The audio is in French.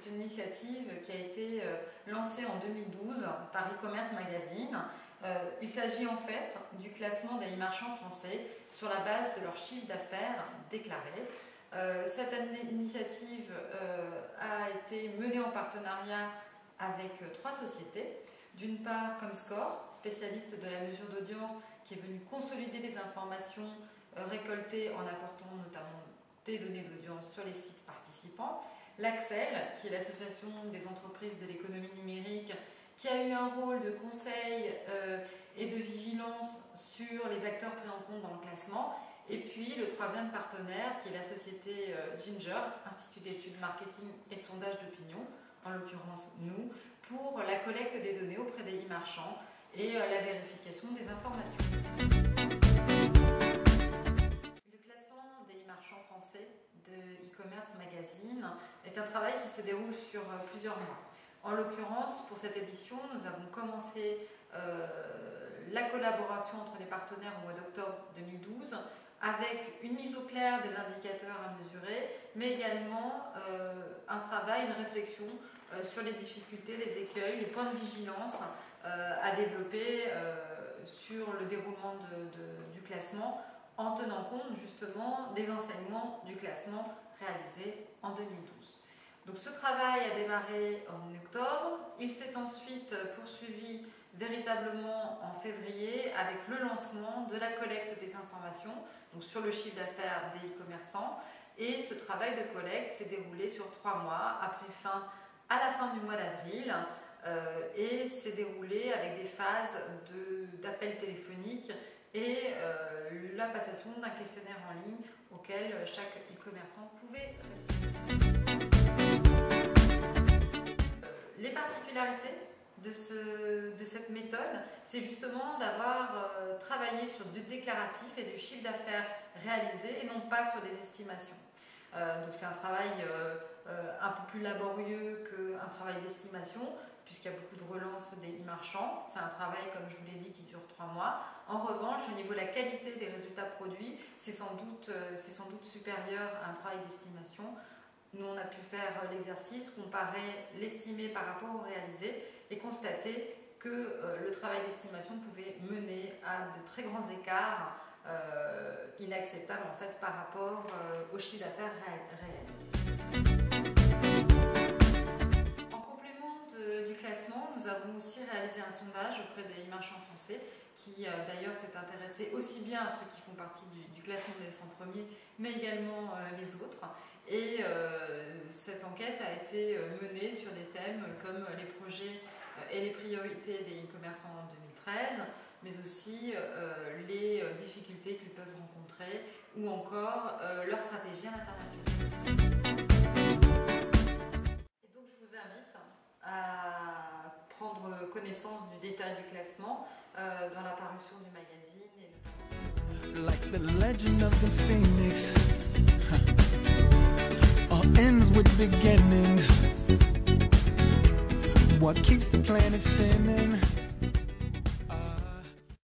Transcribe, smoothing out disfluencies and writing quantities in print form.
c'est une initiative qui a été lancée en 2012 par e-commerce magazine. Il s'agit en fait du classement des e-marchands français sur la base de leur chiffre d'affaires déclaré. Cette initiative a été menée en partenariat avec 3 sociétés. D'une part, Comscore, spécialiste de la mesure d'audience, qui est venu consolider les informations récoltées en apportant notamment des données d'audience sur les sites participants. L'Axel, qui est l'association des entreprises de l'économie numérique, qui a eu un rôle de conseil et de vigilance sur les acteurs pris en compte dans le classement. Et puis le 3e partenaire, qui est la société Ginger, Institut d'études marketing et de sondage d'opinion, en l'occurrence nous, pour la collecte des données auprès des e-marchands et la vérification des informations. Le classement des e-marchands français de e-commerce magazine est un travail qui se déroule sur plusieurs mois. En l'occurrence, pour cette édition, nous avons commencé la collaboration entre les partenaires au mois d'octobre 2012 avec une mise au clair des indicateurs à mesurer, mais également un travail, une réflexion sur les difficultés, les écueils, les points de vigilance à développer sur le déroulement du classement en tenant compte justement des enseignements du classement réalisé en 2012. Donc ce travail a démarré en octobre, il s'est ensuite poursuivi véritablement en février avec le lancement de la collecte des informations donc sur le chiffre d'affaires des e-commerçants, et ce travail de collecte s'est déroulé sur 3 mois, a pris fin à la fin du mois d'avril et s'est déroulé avec des phases d'appels téléphoniques et la passation d'un questionnaire en ligne auquel chaque e-commerçant pouvait répondre. Les particularités de cette méthode, c'est justement d'avoir travaillé sur du déclaratif et du chiffre d'affaires réalisé et non pas sur des estimations. Donc c'est un travail un peu plus laborieux qu'un travail d'estimation, puisqu'il y a beaucoup de relance des e-marchands. C'est un travail, comme je vous l'ai dit, qui dure 3 mois. En revanche, au niveau de la qualité des résultats produits, c'est sans doute supérieur à un travail d'estimation. Nous, on a pu faire l'exercice, comparer l'estimé par rapport au réalisé et constater que le travail d'estimation pouvait mener à de très grands écarts inacceptables en fait, par rapport au chiffre d'affaires réel. En complément du classement, nous avons aussi réalisé un sondage auprès des e-marchands français qui d'ailleurs s'est intéressé aussi bien à ceux qui font partie du classement des 100 premiers, mais également les autres. Et cette enquête a été menée sur des thèmes comme les projets et les priorités des e-commerçants en 2013, mais aussi les difficultés qu'ils peuvent rencontrer ou encore leur stratégie à l'international. Et donc je vous invite à prendre connaissance du détail du classement dans la parution du magazine et notamment like the legend of the phoenix. All ends with beginnings. What keeps the planet spinning?